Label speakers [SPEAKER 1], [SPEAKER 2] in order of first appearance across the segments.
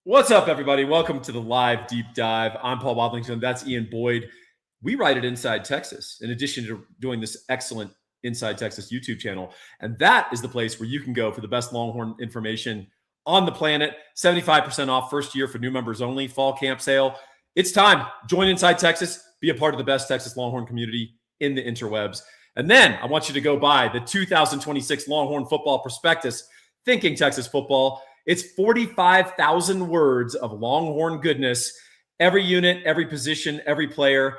[SPEAKER 1] What's up, everybody? Welcome to the live deep dive. I'm Paul Wadlington. That's Ian Boyd. We write at Inside Texas, in addition to doing this excellent Inside Texas YouTube channel. And that is the place where you can go for the best Longhorn information on the planet. 75% off first year for new members only. Fall camp sale. It's time. Join Inside Texas. Be a part of the best Texas Longhorn community in the interwebs. And then I want you to go buy the 2026 Longhorn Football Prospectus, Thinking Texas Football. It's 45,000 words of Longhorn goodness. Every unit, every position, every player,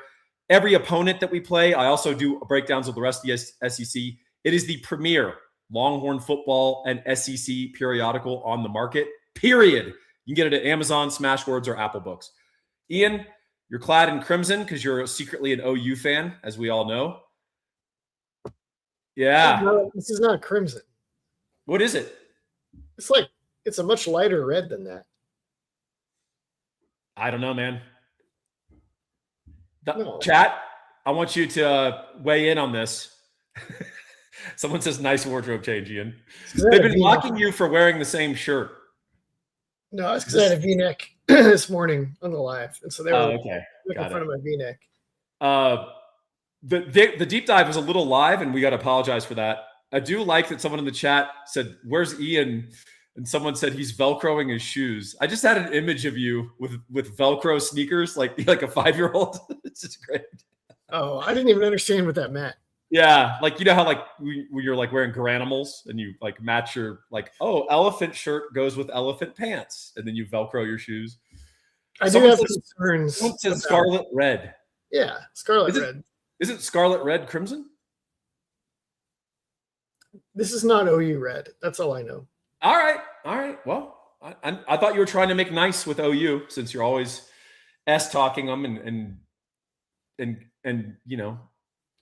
[SPEAKER 1] every opponent that we play. I also do breakdowns of the rest of the SEC. It is the premier Longhorn football and SEC periodical on the market, period. You can get it at Amazon, Smashwords, or Apple Books. Ian, you're clad in crimson because you're secretly an OU fan, as we all know. Yeah.
[SPEAKER 2] No, this is not crimson.
[SPEAKER 1] What is it?
[SPEAKER 2] It's a much lighter red than that.
[SPEAKER 1] I don't know, man.
[SPEAKER 2] No.
[SPEAKER 1] Chat, I want you to weigh in on this. Someone says nice wardrobe change, Ian. They've been mocking you for wearing the same shirt.
[SPEAKER 2] No, it's because I had a V-neck this morning on the live. And so they were making fun of my V-neck.
[SPEAKER 1] The deep dive was a little live, and we got to apologize for that. I do like that someone in the chat said, "Where's Ian?" And someone said he's Velcroing his shoes. I just had an image of you with Velcro sneakers, like a 5-year-old. It's just great.
[SPEAKER 2] Oh, I didn't even understand what that meant.
[SPEAKER 1] Yeah, like you know how when you're like wearing granimals and you like match your elephant shirt goes with elephant pants, and then you Velcro your shoes.
[SPEAKER 2] I do have concerns.
[SPEAKER 1] Someone says scarlet red.
[SPEAKER 2] Yeah, scarlet red.
[SPEAKER 1] Isn't scarlet red crimson?
[SPEAKER 2] This is not OU red. That's all I know.
[SPEAKER 1] All right. Well, I thought you were trying to make nice with OU since you're always talking them and you know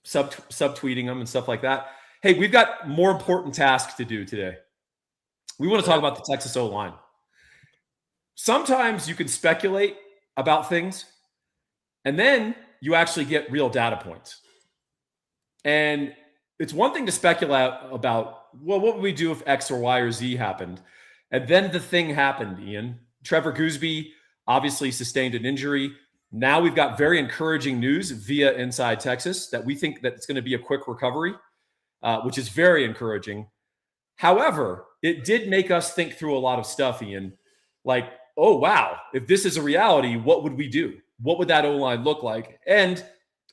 [SPEAKER 1] subtweeting them and stuff like that. Hey, we've got more important tasks to do today. We want to talk about the Texas O-line. Sometimes you can speculate about things, and then you actually get real data points. And it's one thing to speculate about, well, what would we do if X or Y or Z happened? And then the thing happened, Ian. Trevor Gooseby obviously sustained an injury. Now we've got very encouraging news via Inside Texas that we think that it's going to be a quick recovery, which is very encouraging. However, it did make us think through a lot of stuff, Ian. Like, oh, wow, if this is a reality, what would we do? What would that O-line look like? And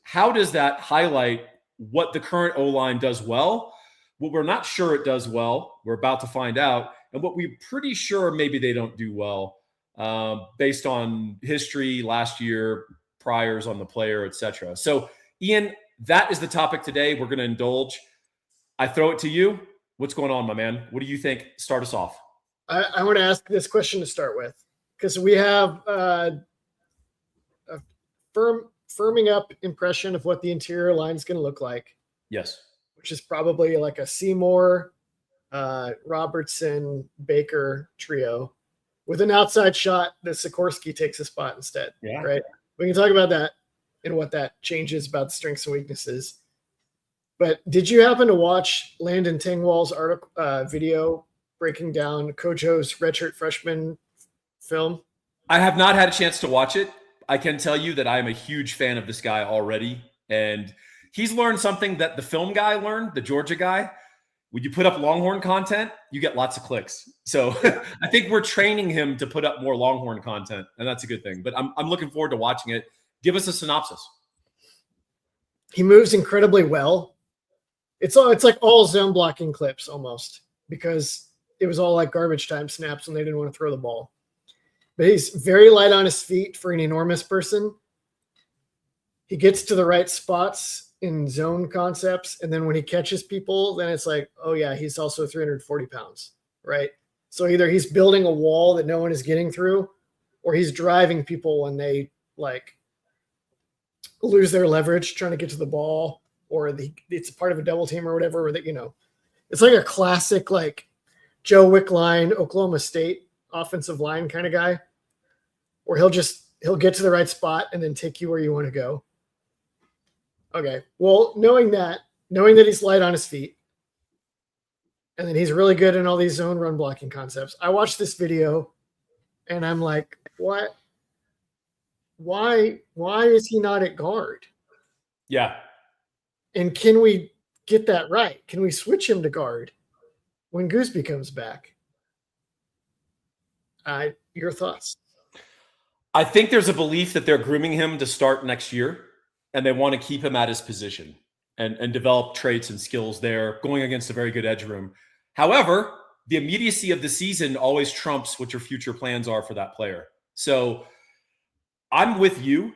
[SPEAKER 1] how does that highlight what the current O-line does well, what we're not sure it does well, we're about to find out, and what we're pretty sure maybe they don't do well based on history, last year, priors on the player, etc. So, Ian, that is the topic today. We're going to indulge. I throw it to you. What's going on, my man? What do you think? Start us off.
[SPEAKER 2] I want to ask this question to start with, because we have a firming up impression of what the interior line is going to look like.
[SPEAKER 1] Yes.
[SPEAKER 2] Which is probably like a Seymour, Robertson, Baker trio with an outside shot that Sikorsky takes a spot instead.
[SPEAKER 1] Yeah.
[SPEAKER 2] Right. We can talk about that and what that changes about the strengths and weaknesses. But did you happen to watch Landon Tingwall's article, video breaking down Kojo's redshirt freshman film? I
[SPEAKER 1] have not had a chance to watch it. I can tell you that I am a huge fan of this guy already. And he's learned something that the film guy learned, the Georgia guy. When you put up Longhorn content, you get lots of clicks. So I think we're training him to put up more Longhorn content, and that's a good thing. But I'm looking forward to watching it. Give us a synopsis.
[SPEAKER 2] He moves incredibly well. It's like all zone blocking clips almost, because it was all like garbage time snaps and they didn't want to throw the ball. But he's very light on his feet for an enormous person. He gets to the right spots in zone concepts. And then when he catches people, then it's like, oh yeah, he's also 340 pounds, right? So either he's building a wall that no one is getting through, or he's driving people when they like lose their leverage trying to get to the ball, or it's part of a double team or whatever, that, you know, it's like a classic, like Joe Wickline, Oklahoma State offensive line kind of guy, where he'll get to the right spot and then take you where you want to go. Okay. Well, knowing that he's light on his feet, and then he's really good in all these zone run blocking concepts. I watched this video And I'm like, what? Why is he not at guard?
[SPEAKER 1] Yeah.
[SPEAKER 2] And can we get that right? Can we switch him to guard when Gooseby comes back? Your thoughts?
[SPEAKER 1] I think there's a belief that they're grooming him to start next year, and they want to keep him at his position and develop traits and skills there, going against a very good edge room. However, the immediacy of the season always trumps what your future plans are for that player. So I'm with you.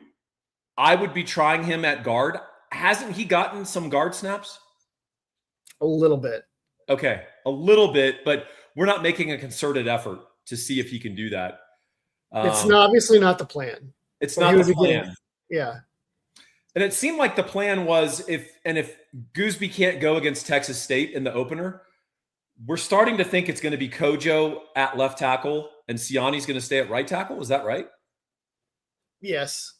[SPEAKER 1] I would be trying him at guard. Hasn't he gotten some guard snaps?
[SPEAKER 2] A little bit.
[SPEAKER 1] Okay, a little bit, but we're not making a concerted effort to see if he can do that.
[SPEAKER 2] It's obviously not the plan.
[SPEAKER 1] It's not the plan.
[SPEAKER 2] Yeah.
[SPEAKER 1] And it seemed like the plan was if Gooseby can't go against Texas State in the opener, we're starting to think it's going to be Kojo at left tackle and Siani's going to stay at right tackle. Is that right?
[SPEAKER 2] Yes.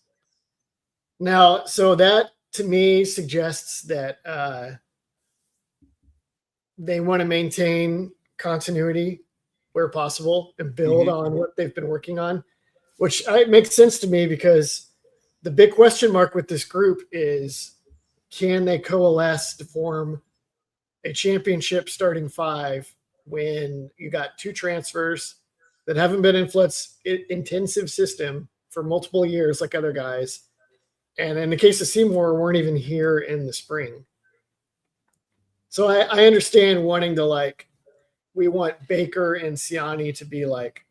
[SPEAKER 2] Now, so that to me suggests that they want to maintain continuity where possible and build on what they've been working on, which makes sense to me because the big question mark with this group is, can they coalesce to form a championship starting five when you got two transfers that haven't been in intensive system for multiple years like other guys, and in the case of Seymour, weren't even here in the spring. So I understand wanting to we want Baker and Siani to be like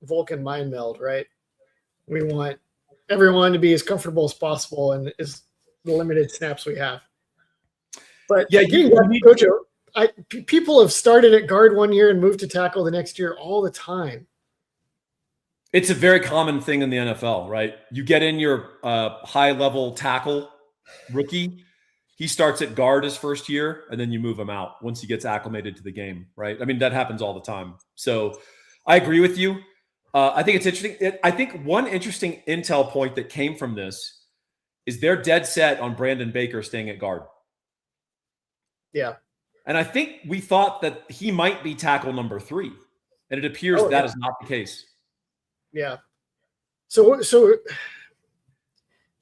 [SPEAKER 2] Vulcan mind meld, right? We want everyone to be as comfortable as possible and as the limited snaps we have. But yeah, Kojo, people have started at guard one year and moved to tackle the next year all the time.
[SPEAKER 1] It's a very common thing in the NFL, right? You get in your high-level tackle rookie, he starts at guard his first year, and then you move him out once he gets acclimated to the game, right? I mean, that happens all the time. So I agree with you. I think it's interesting. I think one interesting intel point that came from this is they're dead set on Brandon Baker staying at guard.
[SPEAKER 2] Yeah.
[SPEAKER 1] And I think we thought that he might be tackle number 3, and it appears that is not the case.
[SPEAKER 2] Yeah. So do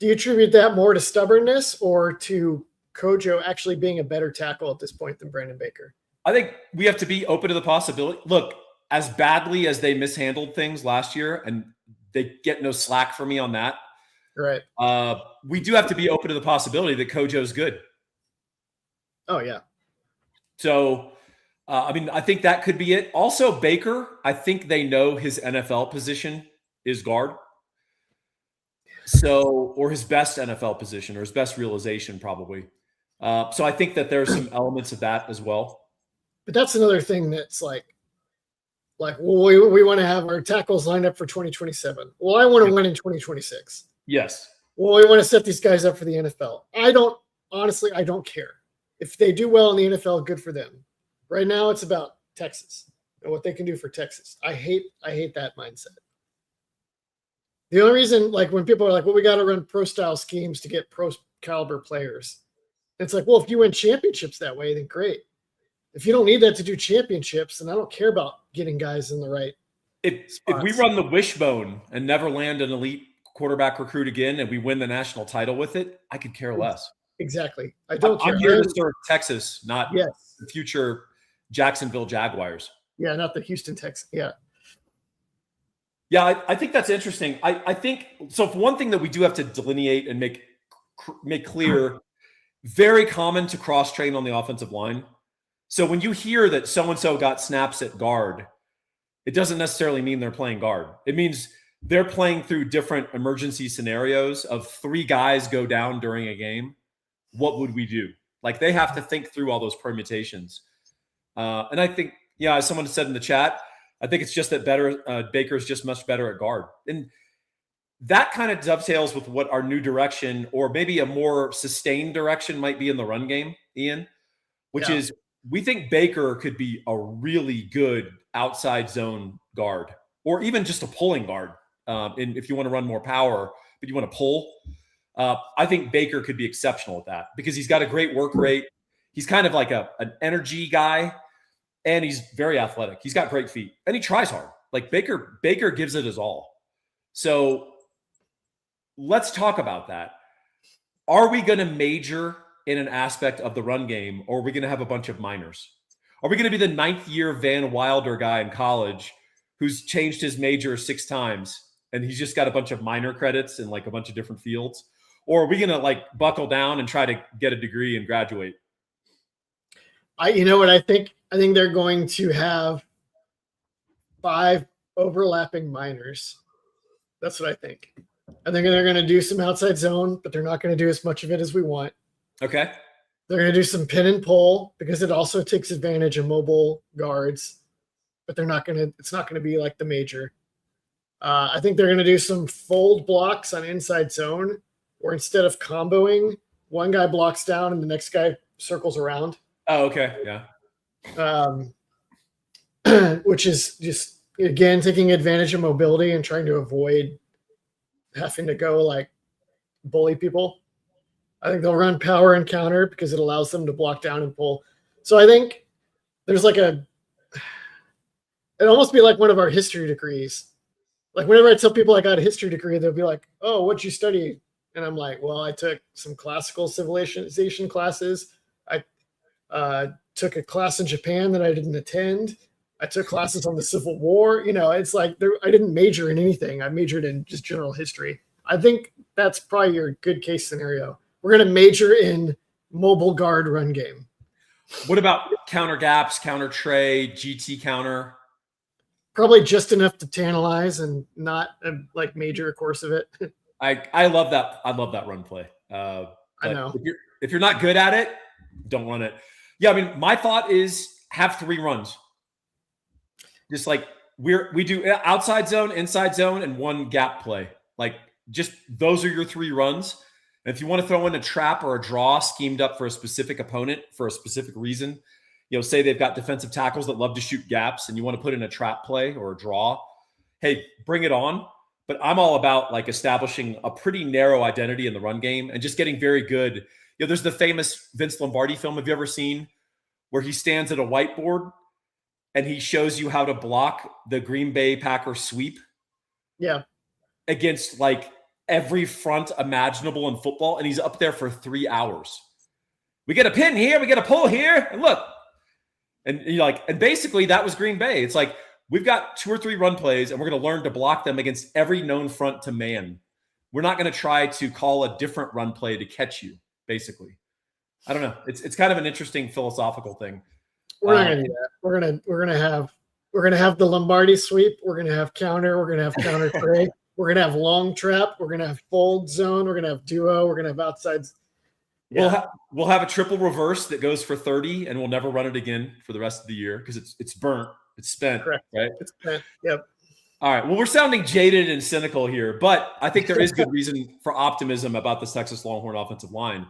[SPEAKER 2] you attribute that more to stubbornness or to Kojo actually being a better tackle at this point than Brandon Baker?
[SPEAKER 1] I think we have to be open to the possibility. Look, as badly as they mishandled things last year, and they get no slack for me on that,
[SPEAKER 2] right?
[SPEAKER 1] We do have to be open to the possibility that Kojo's good.
[SPEAKER 2] Oh, yeah.
[SPEAKER 1] So, I mean, I think that could be it. Also, Baker, I think they know his NFL position is guard. So, or his best NFL position or his best realization probably. So I think that there's some elements of that as well.
[SPEAKER 2] But that's another thing that's well, we want to have our tackles lined up for 2027. Well, I want to win in 2026.
[SPEAKER 1] Yes.
[SPEAKER 2] Well, we want to set these guys up for the NFL. I don't care. If they do well in the NFL, good for them. Right now, it's about Texas and what they can do for Texas. I hate that mindset. The only reason, when people are like, well, we got to run pro-style schemes to get pro-caliber players. It's like, well, if you win championships that way, then great. If you don't need that to do championships, then I don't care about getting guys in the right
[SPEAKER 1] If we run the wishbone and never land an elite quarterback recruit again and we win the national title with it, I could care less.
[SPEAKER 2] Exactly. I don't care.
[SPEAKER 1] I'm here to serve Texas, not
[SPEAKER 2] the
[SPEAKER 1] future Jacksonville Jaguars.
[SPEAKER 2] Yeah, not the Houston Texans. Yeah.
[SPEAKER 1] Yeah, I think that's interesting. I think so. For one thing that we do have to delineate and make clear, very common to cross train on the offensive line. So when you hear that so-and-so got snaps at guard, it doesn't necessarily mean they're playing guard. It means they're playing through different emergency scenarios of 3 guys go down during a game. What would we do? They have to think through all those permutations. And I think, as someone said in the chat, I think it's just that Baker's just much better at guard. And that kind of dovetails with what our new direction, or maybe a more sustained direction, might be in the run game, Ian, which is we think Baker could be a really good outside zone guard, or even just a pulling guard. If you want to run more power, but you want to pull, I think Baker could be exceptional at that because he's got a great work rate. He's kind of like an energy guy, and he's very athletic. He's got great feet, and he tries hard. Like Baker gives it his all. So let's talk about that. Are we going to major in an aspect of the run game, or are we going to have a bunch of minors? Are we going to be the 9th year Van Wilder guy in college who's changed his major 6 times and he's just got a bunch of minor credits in like a bunch of different fields? Or are we going to like buckle down and try to get a degree and graduate?
[SPEAKER 2] You know what I think? I think they're going to have 5 overlapping minors. That's what I think. I think they're going to do some outside zone, but they're not going to do as much of it as we want.
[SPEAKER 1] Okay.
[SPEAKER 2] They're going to do some pin and pull because it also takes advantage of mobile guards, but they're not going to. It's not going to be like the major. I think they're going to do some fold blocks on inside zone, or instead of comboing, one guy blocks down and the next guy circles around.
[SPEAKER 1] Oh, okay. Yeah.
[SPEAKER 2] Which is just, again, taking advantage of mobility and trying to avoid having to go like bully people. I think they'll run power and counter because it allows them to block down and pull. So I think there's like it'd almost be like one of our history degrees. Like whenever I tell people I got a history degree, they'll be like, "Oh, what'd you study?" And I'm like, "Well, I took some classical civilization classes. I took a class in Japan that I didn't attend. I took classes on the Civil War." You know, it's like I didn't major in anything. I majored in just general history. I think that's probably your good case scenario. We're going to major in mobile guard run game.
[SPEAKER 1] What about counter gaps, counter tray, GT counter?
[SPEAKER 2] Probably just enough to tantalize and not like major course of it.
[SPEAKER 1] I love that. I love that run play.
[SPEAKER 2] I know.
[SPEAKER 1] If you're not good at it, don't run it. Yeah, I mean, my thought is have 3 runs. Just like we do outside zone, inside zone, and 1 gap play. Like just those are your 3 runs. And if you want to throw in a trap or a draw schemed up for a specific opponent for a specific reason, say they've got defensive tackles that love to shoot gaps and you want to put in a trap play or a draw, hey, bring it on. But I'm all about like establishing a pretty narrow identity in the run game and just getting very good. There's the famous Vince Lombardi film. Have you ever seen where he stands at a whiteboard and he shows you how to block the Green Bay Packers sweep?
[SPEAKER 2] Yeah.
[SPEAKER 1] Against like every front imaginable in football. And he's up there for 3 hours. We get a pin here. We get a pull here. And look. And you're like, and basically that was Green Bay. It's like, we've got 2 or 3 run plays and we're going to learn to block them against every known front to man. We're not going to try to call a different run play to catch you, basically. I don't know. It's kind of an interesting philosophical thing.
[SPEAKER 2] We're not going to do that. We're going to have the Lombardi sweep. We're going to have counter. We're going to have counter tray. We're going to have long trap. We're going to have fold zone. We're going to have duo. We're going to have outsides.
[SPEAKER 1] Yeah. We'll have a triple reverse that goes for 30 and we'll never run it again for the rest of the year because it's burnt. It's spent.
[SPEAKER 2] Correct.
[SPEAKER 1] Right?
[SPEAKER 2] It's spent. Yep.
[SPEAKER 1] All right. Well, we're sounding jaded and cynical here, but I think there is good reason for optimism about this Texas Longhorn offensive line.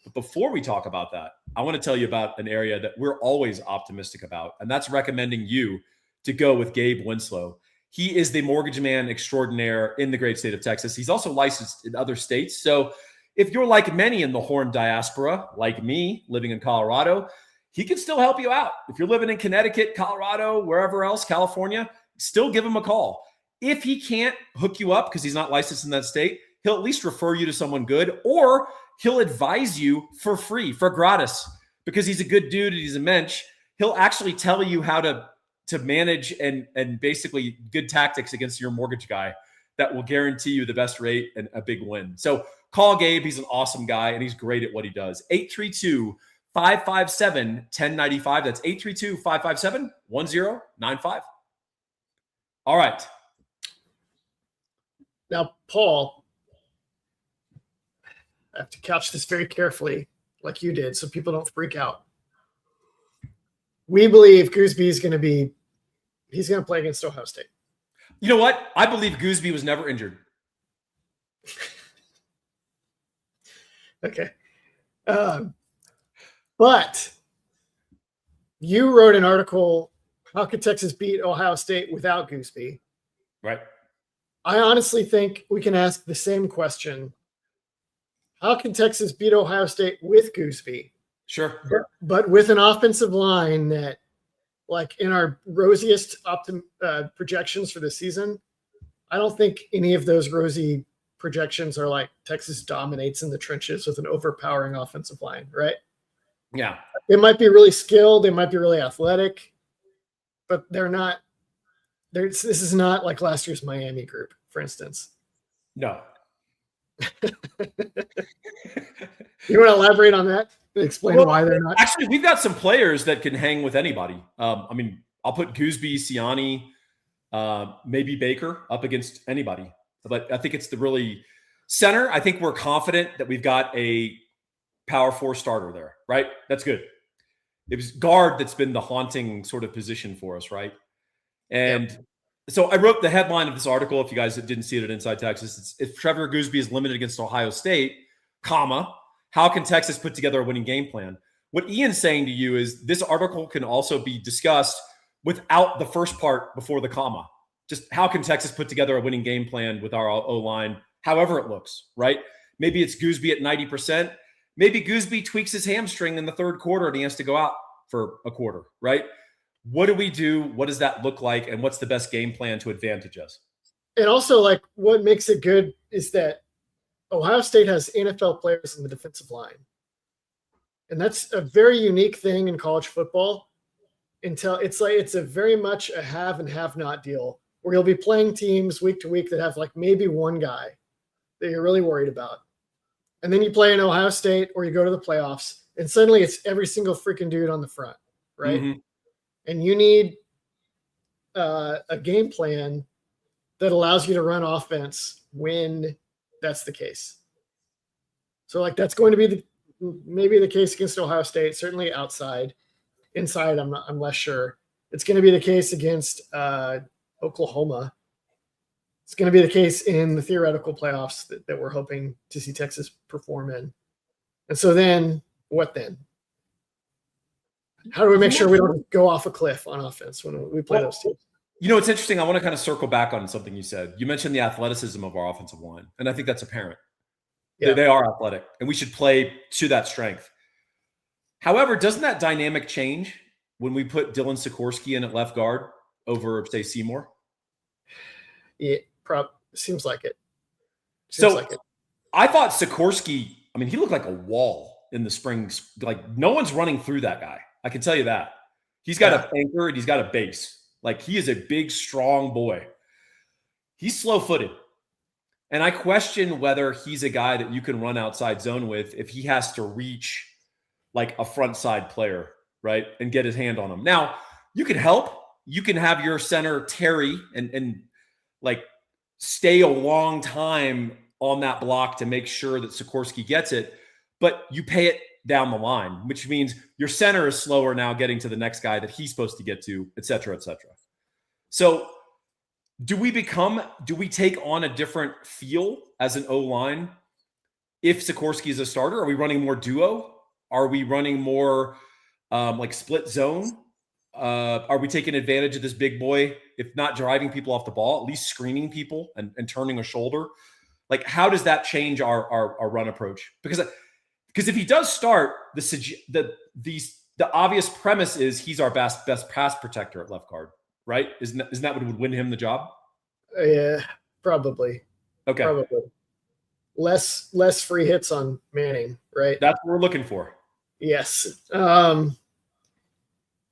[SPEAKER 1] But before we talk about that, I want to tell you about an area that we're always optimistic about, and that's recommending you to go with Gabe Winslow. He is the mortgage man extraordinaire in the great state of Texas. He's also licensed in other states. So if you're like many in the Horn diaspora, like me, living in Colorado, he can still help you out. If you're living in Connecticut, Colorado, wherever else, California, still give him a call. If he can't hook you up because he's not licensed in that state, he'll at least refer you to someone good, or he'll advise you for free, for gratis, because he's a good dude and he's a mensch. He'll actually tell you how to manage and basically good tactics against your mortgage guy that will guarantee you the best rate and a big win. So call Gabe. He's an awesome guy, and he's great at what he does. 832-557-1095. That's 832-557-1095. All right.
[SPEAKER 2] Now, Paul, I have to couch this very carefully, like you did, so people don't freak out. We believe Gooseby is going to play against Ohio State.
[SPEAKER 1] You know what? I believe Gooseby was never injured.
[SPEAKER 2] Okay. But you wrote an article, How Could Texas Beat Ohio State Without Gooseby?
[SPEAKER 1] Right.
[SPEAKER 2] I honestly think we can ask the same question. How can Texas beat Ohio State with Gooseby?
[SPEAKER 1] Sure.
[SPEAKER 2] But with an offensive line that like in our rosiest projections for the season, I don't think any of those rosy projections are like Texas dominates in the trenches with an overpowering offensive line, right?
[SPEAKER 1] Yeah.
[SPEAKER 2] They might be really skilled, they might be really athletic, but they're not. This is not like last year's Miami group, for instance.
[SPEAKER 1] No.
[SPEAKER 2] You want to elaborate on that? Explain why they're not.
[SPEAKER 1] Actually, we've got some players that can hang with anybody. I mean, I'll put Gooseby, Siani, maybe Baker up against anybody. But I think it's the really center. I think we're confident that we've got a power 4 starter there, right? That's good. It was guard that's been the haunting sort of position for us, right? And so I wrote the headline of this article, if you guys didn't see it at Inside Texas, it's if Trevor Gooseby is limited against Ohio State, comma, how can Texas put together a winning game plan? What Ian's saying to you is this article can also be discussed without the first part before the comma. Just how can Texas put together a winning game plan with our O-line, however it looks, right? Maybe it's Gooseby at 90%. Maybe Gooseby tweaks his hamstring in the third quarter and he has to go out for a quarter, right? What do we do? What does that look like? And what's the best game plan to advantage us?
[SPEAKER 2] And also, like, what makes it good is that Ohio State has NFL players in the defensive line. And that's a very unique thing in college football until it's a very much a have and have not deal where you'll be playing teams week to week that have like maybe one guy that you're really worried about. And then you play in Ohio State or you go to the playoffs and suddenly it's every single freaking dude on the front, right? Mm-hmm. And you need a game plan that allows you to run offense when that's the case. So like that's going to be maybe the case against Ohio State, certainly outside. Inside, I'm less sure. It's going to be the case against Oklahoma. It's going to be the case in the theoretical playoffs that we're hoping to see Texas perform in. And so then, what then? How do we make sure we don't go off a cliff on offense when we play those teams?
[SPEAKER 1] You know, it's interesting. I want to kind of circle back on something you said. You mentioned the athleticism of our offensive line, and I think that's apparent. Yeah. They are athletic, and we should play to that strength. However, doesn't that dynamic change when we put Dylan Sikorsky in at left guard over, say, Seymour?
[SPEAKER 2] Yeah, seems like it.
[SPEAKER 1] I thought Sikorsky, I mean, he looked like a wall in the spring. Like, no one's running through that guy. I can tell you that. He's got an anchor and he's got a base. Like, he is a big, strong boy. He's slow-footed. And I question whether he's a guy that you can run outside zone with if he has to reach like a front side player, right? And get his hand on him. Now, you can help. You can have your center Terry and like stay a long time on that block to make sure that Sikorsky gets it, but you pay it down the line, which means your center is slower now getting to the next guy that he's supposed to get to, et cetera, et cetera. So do we take on a different feel as an O-line if Sikorsky is a starter? Are we running more duo? Are we running more like split zone? Are we taking advantage of this big boy, if not driving people off the ball, at least screening people and turning a shoulder? Like, how does that change our run approach? Because if he does start, the obvious premise is he's our best pass protector at left guard, right? Isn't that what would win him the job?
[SPEAKER 2] Yeah, probably.
[SPEAKER 1] Okay.
[SPEAKER 2] Probably. Less free hits on Manning, right?
[SPEAKER 1] That's what we're looking for.
[SPEAKER 2] Yes.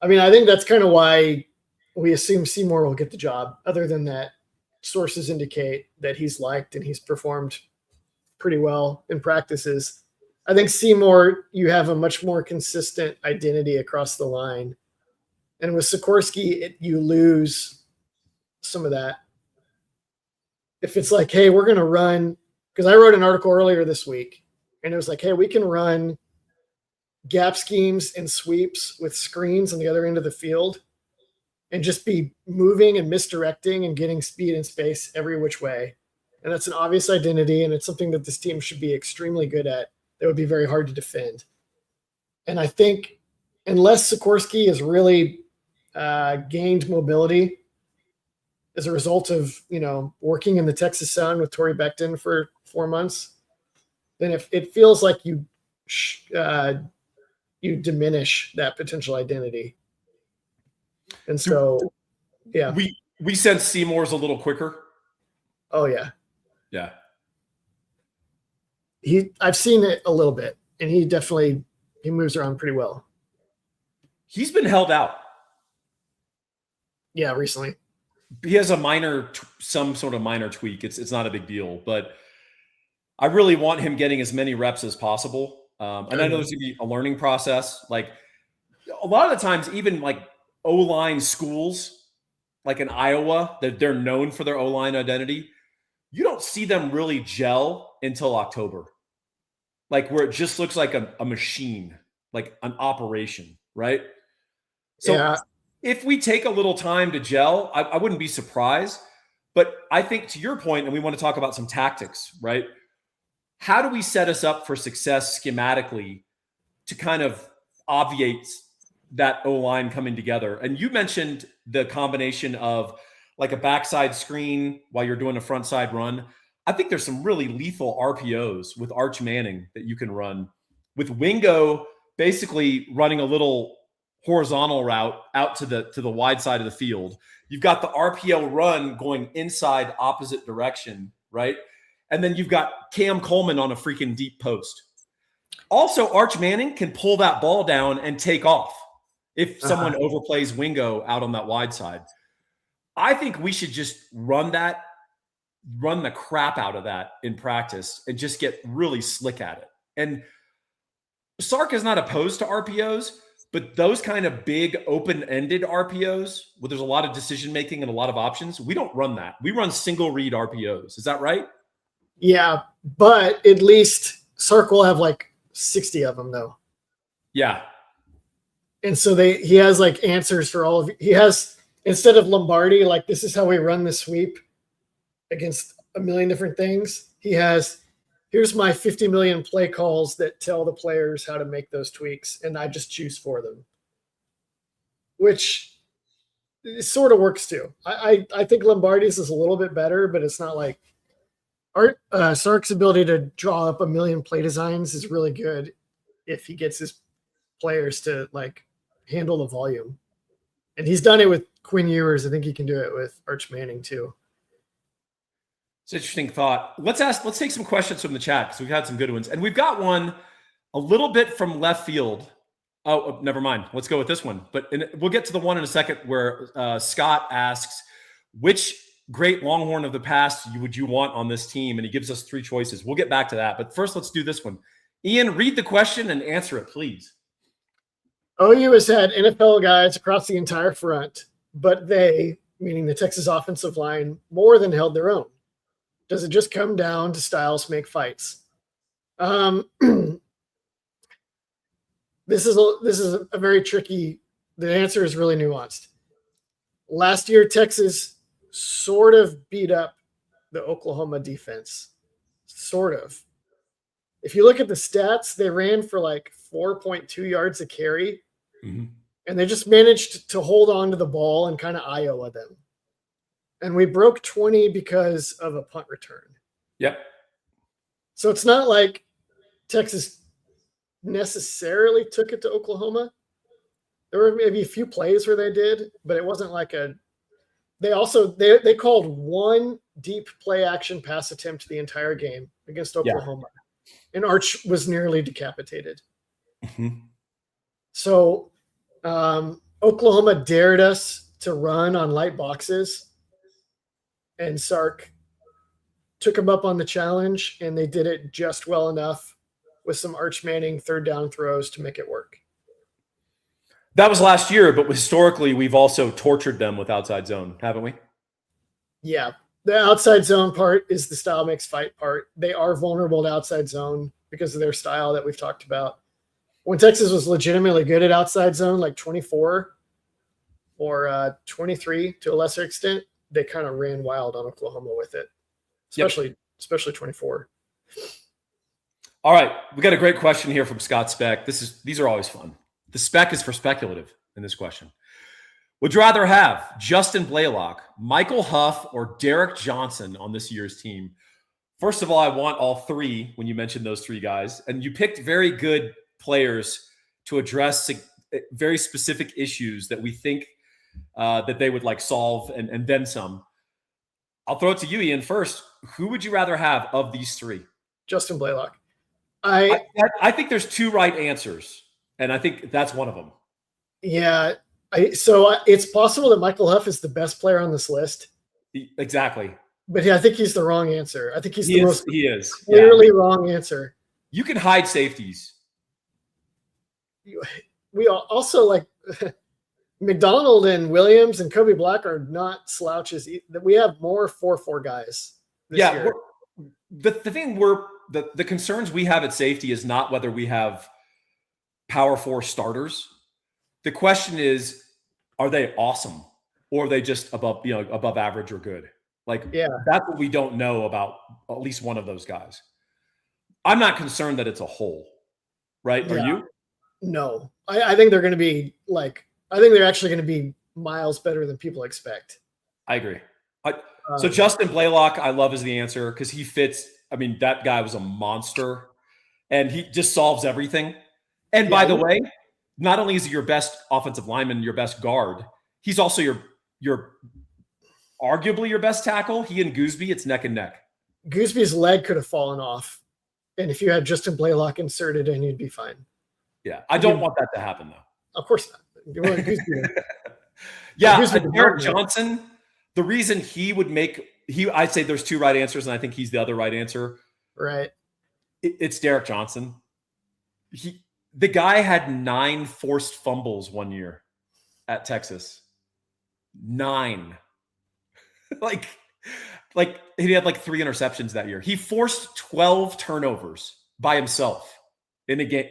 [SPEAKER 2] I mean, I think that's kind of why we assume Seymour will get the job. Other than that, sources indicate that he's liked and he's performed pretty well in practices. I think Seymour, you have a much more consistent identity across the line. And with Sikorsky, you lose some of that. If it's like, hey, we're going to run, because I wrote an article earlier this week, and it was like, hey, we can run gap schemes and sweeps with screens on the other end of the field and just be moving and misdirecting and getting speed and space every which way. And that's an obvious identity, and it's something that this team should be extremely good at. That would be very hard to defend. And I think unless Sikorsky has really gained mobility as a result of, working in the Texas Sun with Torrey Becton for 4 months, then if it feels like you diminish that potential identity. And so, yeah.
[SPEAKER 1] We sense Seymour's a little quicker.
[SPEAKER 2] Oh yeah.
[SPEAKER 1] Yeah.
[SPEAKER 2] I've seen it a little bit, and he moves around pretty well.
[SPEAKER 1] He's been held out.
[SPEAKER 2] Yeah, recently.
[SPEAKER 1] He has some sort of minor tweak. It's not a big deal, but I really want him getting as many reps as possible. And I know there's going to be a learning process. Like a lot of the times, even like O-line schools, like in Iowa, that they're known for their O-line identity, you don't see them really gel until October. Like where it just looks like a machine, like an operation, right? So
[SPEAKER 2] yeah.
[SPEAKER 1] If we take a little time to gel, I wouldn't be surprised. But I think to your point, and we want to talk about some tactics, right? How do we set us up for success schematically to kind of obviate that O-line coming together? And you mentioned the combination of like a backside screen while you're doing a front side run. I think there's some really lethal RPOs with Arch Manning that you can run, with Wingo basically running a little horizontal route out to the wide side of the field. You've got the RPO run going inside opposite direction, right? And then you've got Cam Coleman on a freaking deep post. Also, Arch Manning can pull that ball down and take off if someone overplays Wingo out on that wide side. I think we should just run the crap out of that in practice and just get really slick at it. And Sark is not opposed to RPOs, but those kind of big open-ended RPOs where there's a lot of decision-making and a lot of options, we don't run that. We run single read RPOs. Is that right?
[SPEAKER 2] Yeah, but at least Sark will have like 60 of them though.
[SPEAKER 1] Yeah.
[SPEAKER 2] And so he has like answers for all of he has, instead of Lombardi, like this is how we run the sweep against a million different things. He has, here's my 50 million play calls that tell the players how to make those tweaks, and I just choose for them, which sort of works too. I think Lombardi's is a little bit better, but it's not like Sark's ability to draw up a million play designs is really good if he gets his players to like handle the volume. And he's done it with Quinn Ewers. I think he can do it with Arch Manning too.
[SPEAKER 1] It's an interesting thought. Let's take some questions from the chat because we've had some good ones. And we've got one a little bit from left field. Oh, never mind. Let's go with this one. But we'll get to the one in a second where Scott asks, which great Longhorn of the past would you want on this team? And he gives us 3 choices. We'll get back to that. But first, let's do this one. Ian, read the question and answer it, please.
[SPEAKER 2] OU has had NFL guys across the entire front, but they, meaning the Texas offensive line, more than held their own. Does it just come down to styles make fights? This is a very tricky. The answer is really nuanced. Last year, Texas sort of beat up the Oklahoma defense. Sort of. If you look at the stats, they ran for like 4.2 yards a carry, and they just managed to hold on to the ball and kind of Iowa them. And we broke 20 because of a punt return.
[SPEAKER 1] Yep.
[SPEAKER 2] So it's not like Texas necessarily took it to Oklahoma. There were maybe a few plays where they did, but it wasn't like they called one deep play action pass attempt the entire game against Oklahoma. Yeah. And Arch was nearly decapitated. So Oklahoma dared us to run on light boxes, and Sark took him up on the challenge, and they did it just well enough with some Arch Manning third down throws to make it work.
[SPEAKER 1] That was last year, but historically, we've also tortured them with outside zone, haven't we?
[SPEAKER 2] Yeah. The outside zone part is the style makes fight part. They are vulnerable to outside zone because of their style that we've talked about. When Texas was legitimately good at outside zone, like 24 or 23 to a lesser extent, they kind of ran wild on Oklahoma with it, especially 24.
[SPEAKER 1] All right. We got a great question here from Scott Speck. These are always fun. The spec is for speculative in this question. Would you rather have Justin Blaylock, Michael Huff, or Derek Johnson on this year's team? First of all, I want all 3 when you mentioned those 3 guys. And you picked very good players to address very specific issues that we think that they would like solve and then some. I'll throw it to you, Ian, first. Who would you rather have of these three?
[SPEAKER 2] Justin Blaylock.
[SPEAKER 1] I think there's two right answers, and I think that's one of them.
[SPEAKER 2] Yeah. So it's possible that Michael Huff is the best player on this list.
[SPEAKER 1] Exactly.
[SPEAKER 2] But I think he's the wrong answer. I think
[SPEAKER 1] he is
[SPEAKER 2] clearly wrong answer.
[SPEAKER 1] You can hide safeties.
[SPEAKER 2] We also like McDonald and Williams and Kobe Black are not slouches. We have more 4-4 guys this year.
[SPEAKER 1] The thing the concerns we have at safety is not whether we have power 4 starters. The question is, are they awesome or are they just above average or good? That's what we don't know about at least one of those guys. I'm not concerned that it's a hole, right? Are you?
[SPEAKER 2] No, I think they're going to be I think they're actually going to be miles better than people expect.
[SPEAKER 1] I agree. So Justin Blaylock, I love as the answer because he fits. I mean, that guy was a monster and he just solves everything. And by the way, not only is he your best offensive lineman, your best guard, he's also your arguably your best tackle. He and Gooseby, it's neck and neck.
[SPEAKER 2] Gooseby's leg could have fallen off. And if you had Justin Blaylock inserted in, you'd be fine.
[SPEAKER 1] Yeah. I don't want that to happen though.
[SPEAKER 2] Of course not. You want Gooseby.
[SPEAKER 1] Derek Johnson, the reason he would I'd say there's two right answers, and I think he's the other right answer.
[SPEAKER 2] Right.
[SPEAKER 1] It's Derek Johnson. The guy had 9 forced fumbles one year at Texas. 9. like he had 3 interceptions that year. He forced 12 turnovers by himself in a game.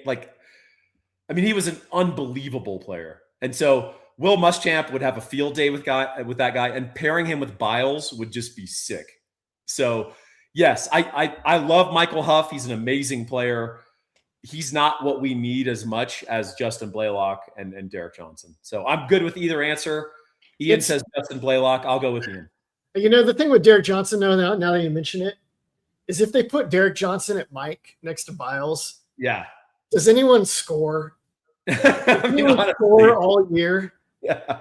[SPEAKER 1] He was an unbelievable player. And so Will Muschamp would have a field day with that guy, and pairing him with Biles would just be sick. So yes, I love Michael Huff. He's an amazing player. He's not what we need as much as Justin Blaylock and Derek Johnson. So I'm good with either answer. Ian says Justin Blaylock. I'll go with Ian.
[SPEAKER 2] The thing with Derek Johnson, though, now that you mention it, is if they put Derek Johnson at Mike next to Biles, does anyone score? Score all year?
[SPEAKER 1] Yeah.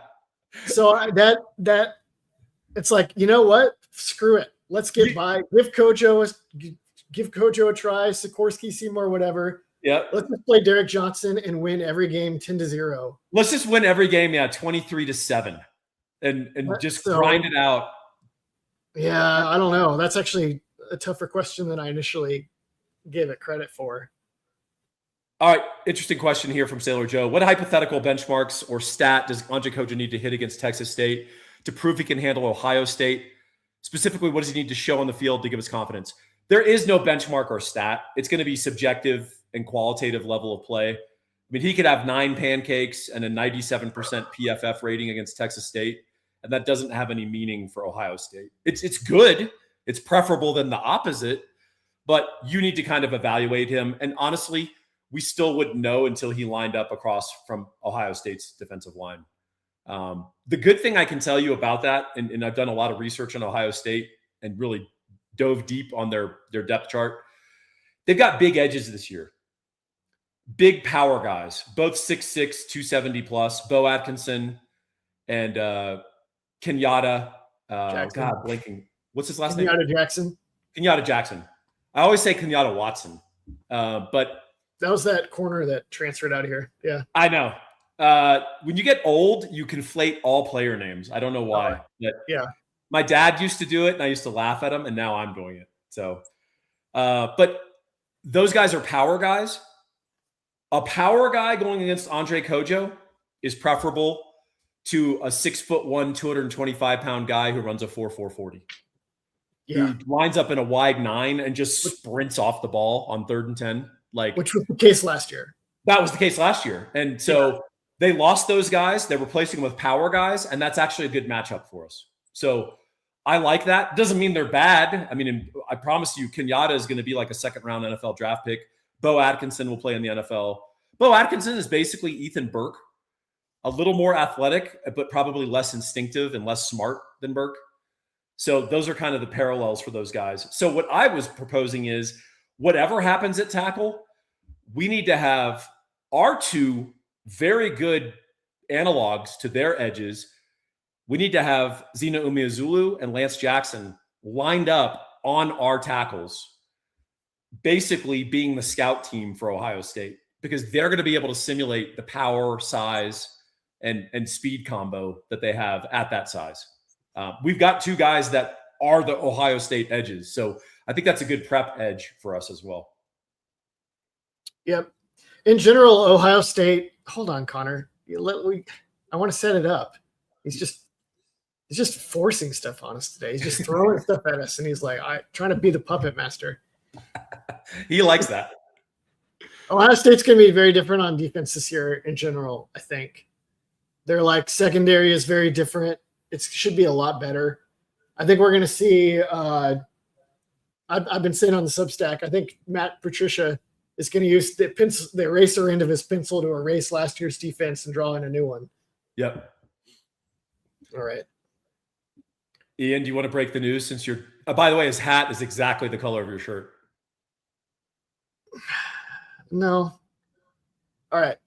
[SPEAKER 2] So that it's you know what? Screw it. Let's get by. Give Kojo a try. Sikorsky, Seymour, whatever.
[SPEAKER 1] Yeah.
[SPEAKER 2] Let's just play Derek Johnson and win every game 10-0.
[SPEAKER 1] Let's just win every game, 23-7, and just grind it out.
[SPEAKER 2] Yeah, I don't know. That's actually a tougher question than I initially gave it credit for.
[SPEAKER 1] All right, interesting question here from Sailor Joe. What hypothetical benchmarks or stat does Andre Kojo need to hit against Texas State to prove he can handle Ohio State? Specifically, what does he need to show on the field to give us confidence? There is no benchmark or stat. It's going to be subjective and qualitative level of play. He could have 9 pancakes and a 97% PFF rating against Texas State, and that doesn't have any meaning for Ohio State. It's good. It's preferable than the opposite, but you need to kind of evaluate him. And honestly, we still wouldn't know until he lined up across from Ohio State's defensive line. The good thing I can tell you about that, and I've done a lot of research on Ohio State and really dove deep on their depth chart. They've got big edges this year. Big power guys, both 6'6", 270 plus. Bo Atkinson and Kenyatta. Blinking. What's his last name? Kenyatta Jackson. I always say Kenyatta Watson, but
[SPEAKER 2] that was that corner that transferred out of here. Yeah,
[SPEAKER 1] I know. When you get old, you conflate all player names. I don't know why. But
[SPEAKER 2] yeah.
[SPEAKER 1] My dad used to do it, and I used to laugh at him, and now I'm doing it. So, but those guys are power guys. A power guy going against Andre Kojo is preferable to a 6'1", 225-pound guy who runs a 4.40.
[SPEAKER 2] Yeah.
[SPEAKER 1] Who lines up in a wide 9 and just sprints off the ball on 3rd and 10.
[SPEAKER 2] Which was the case last year.
[SPEAKER 1] That was the case last year. And so they lost those guys. They're replacing them with power guys, and that's actually a good matchup for us. So I like that. Doesn't mean they're bad. I promise you, Kenyatta is going to be like a 2nd-round NFL draft pick. Bo Atkinson will play in the NFL. Bo Atkinson is basically Ethan Burke, a little more athletic, but probably less instinctive and less smart than Burke. So those are kind of the parallels for those guys. So what I was proposing is whatever happens at tackle, we need to have our 2 very good analogs to their edges We need to have Zena Umeozulu and Lance Jackson lined up on our tackles, basically being the scout team for Ohio State, because they're going to be able to simulate the power, size, and speed combo that they have at that size. We've got two guys that are the Ohio State edges. So I think that's a good prep edge for us as well.
[SPEAKER 2] Yep. In general, Ohio State, hold on, Connor. I want to set it up. He's just forcing stuff on us today. He's just throwing stuff at us, and he's like, trying to be the puppet master.
[SPEAKER 1] He likes that.
[SPEAKER 2] Ohio State's going to be very different on defense this year in general, I think. Their secondary is very different. It should be a lot better. I think we're going to see I've been saying on the Substack, I think Matt Patricia is going to use the eraser end of his pencil to erase last year's defense and draw in a new one.
[SPEAKER 1] Yep.
[SPEAKER 2] All right.
[SPEAKER 1] Ian, do you want to break the news since you're by the way, his hat is exactly the color of your shirt.
[SPEAKER 2] No. All right.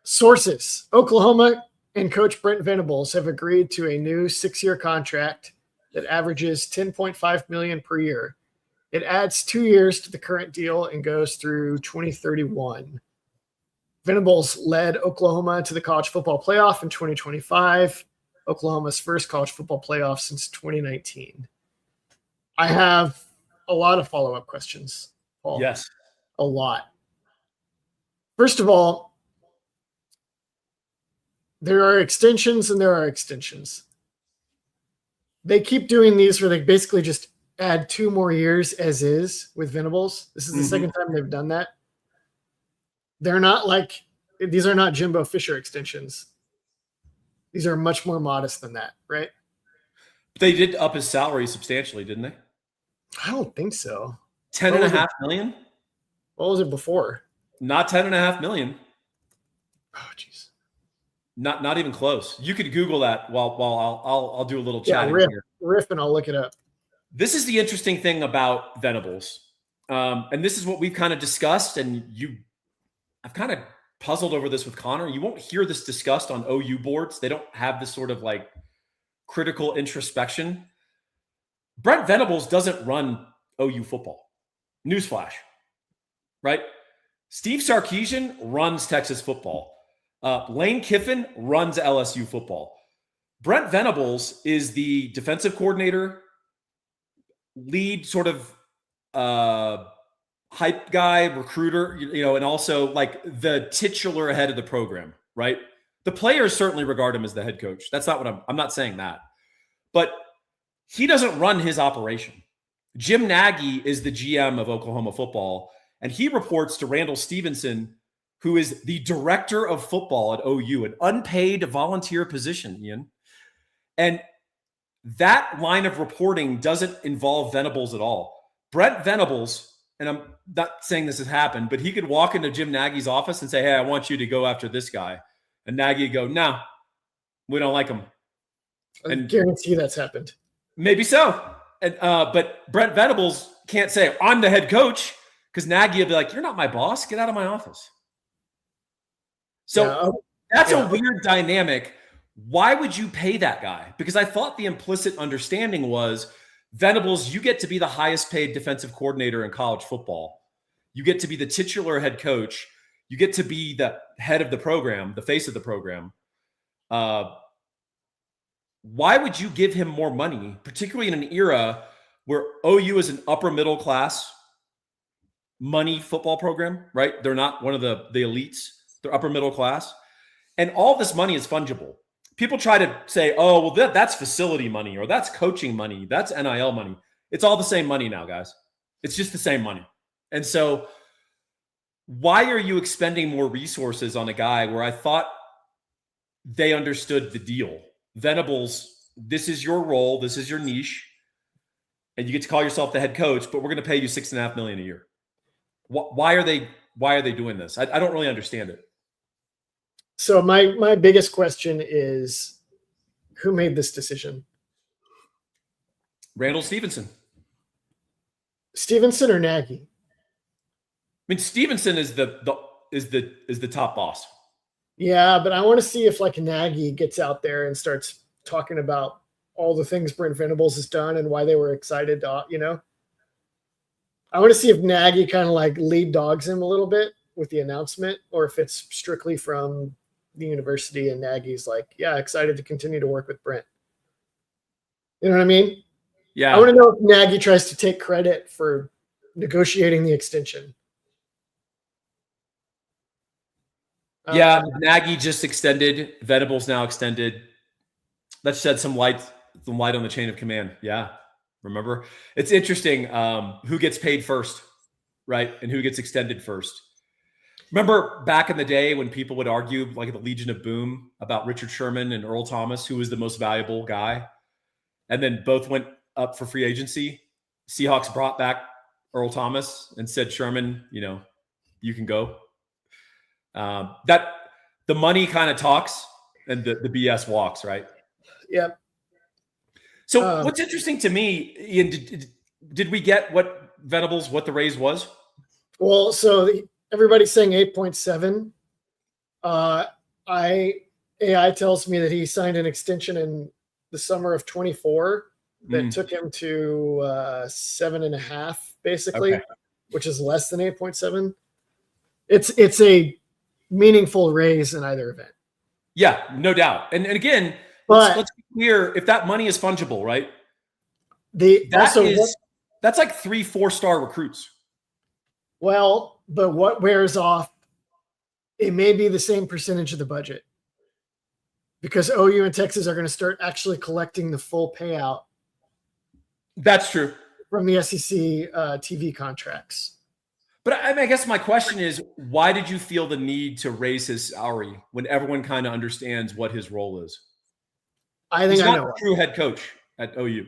[SPEAKER 2] Sources. Oklahoma and coach Brent Venables have agreed to a new 6-year contract that averages $10.5 million per year. It adds 2 years to the current deal and goes through 2031. Venables led Oklahoma to the college football playoff in 2025, Oklahoma's first college football playoff since 2019. I have a lot of follow-up questions, Paul.
[SPEAKER 1] Yes.
[SPEAKER 2] A lot. First of all, there are extensions and there are extensions. They keep doing these where they basically just add 2 more years as is with Venables. This is the second time they've done that. They're not these are not Jimbo Fisher extensions. These are much more modest than that, right?
[SPEAKER 1] They did up his salary substantially, didn't they?
[SPEAKER 2] I don't think so.
[SPEAKER 1] $10.5 million?
[SPEAKER 2] What was it before?
[SPEAKER 1] Not $10.5 million.
[SPEAKER 2] Oh, jeez.
[SPEAKER 1] Not even close. You could Google that while I'll do a little chatting here.
[SPEAKER 2] Riff, and I'll look it up.
[SPEAKER 1] This is the interesting thing about Venables, and this is what we've kind of discussed. And I've kind of puzzled over this with Connor. You won't hear this discussed on OU boards. They don't have this sort of critical introspection. Brent Venables doesn't run OU football. Newsflash, right? Steve Sarkisian runs Texas football. Lane Kiffin runs LSU football. Brent Venables is the defensive coordinator, lead sort of hype guy, recruiter, and also the titular head of the program, right? The players certainly regard him as the head coach. That's not what I'm not saying that. But he doesn't run his operation. Jim Nagy is the GM of Oklahoma football, and he reports to Randall Stevenson, who is the director of football at OU, an unpaid volunteer position, Ian. And that line of reporting doesn't involve Venables at all. Brent Venables, and I'm not saying this has happened, but he could walk into Jim Nagy's office and say, hey, I want you to go after this guy. And Nagy would go, no, we don't like him.
[SPEAKER 2] I guarantee that's happened.
[SPEAKER 1] Maybe so. And, but Brent Venables can't say, I'm the head coach, because Nagy would be like, you're not my boss. Get out of my office. So that's a weird dynamic. Why would you pay that guy? Because I thought the implicit understanding was, Venables, you get to be the highest paid defensive coordinator in college football. You get to be the titular head coach. You get to be the head of the program, the face of the program. Why would you give him more money, particularly in an era where OU is an upper middle class money football program, right? They're not one of the elites. They're upper middle class. And all this money is fungible. People try to say, oh, well, that's facility money, or that's coaching money, that's NIL money. It's all the same money now, guys. It's just the same money. And so why are you expending more resources on a guy where I thought they understood the deal? Venables, this is your role, this is your niche, and you get to call yourself the head coach, but we're going to pay you $6.5 million a year. Why are they doing this? I don't really understand it.
[SPEAKER 2] So my biggest question is, who made this decision?
[SPEAKER 1] Randall Stevenson.
[SPEAKER 2] Stevenson or Nagy?
[SPEAKER 1] I mean, Stevenson is the top boss.
[SPEAKER 2] Yeah, but I want to see if Nagy gets out there and starts talking about all the things Brent Venables has done and why they were excited to, I want to see if Nagy kind of like lead dogs him a little bit with the announcement, or if it's strictly from the university and Nagy's like, yeah, excited to continue to work with Brent. You know what I mean?
[SPEAKER 1] Yeah.
[SPEAKER 2] I want to know if Nagy tries to take credit for negotiating the extension.
[SPEAKER 1] Yeah, Nagy just extended. Venables now extended. Let's shed some light on the chain of command. Yeah, remember? It's interesting who gets paid first, right? And who gets extended first. Remember back in the day when people would argue, like at the Legion of Boom, about Richard Sherman and Earl Thomas, who was the most valuable guy? And then both went up for free agency. Seahawks brought back Earl Thomas and said, Sherman, you can go. That the money kind of talks and the BS walks, right?
[SPEAKER 2] Yep.
[SPEAKER 1] So what's interesting to me, Ian, did we get what the raise was?
[SPEAKER 2] Well, so everybody's saying 8.7. AI tells me that he signed an extension in the summer of 24 that took him to 7.5, basically, which is less than 8.7. It's a meaningful raise in either event.
[SPEAKER 1] Yeah, no doubt. And again, let's be clear, if that money is fungible, right? That's like 3-4 star recruits.
[SPEAKER 2] Well, but what wears off, it may be the same percentage of the budget, because OU and Texas are going to start actually collecting the full payout.
[SPEAKER 1] That's true.
[SPEAKER 2] From the SEC TV contracts.
[SPEAKER 1] But I guess my question is, why did you feel the need to raise his salary when everyone kind of understands what his role is?
[SPEAKER 2] I think
[SPEAKER 1] he's
[SPEAKER 2] I
[SPEAKER 1] not
[SPEAKER 2] know
[SPEAKER 1] a true head coach at OU.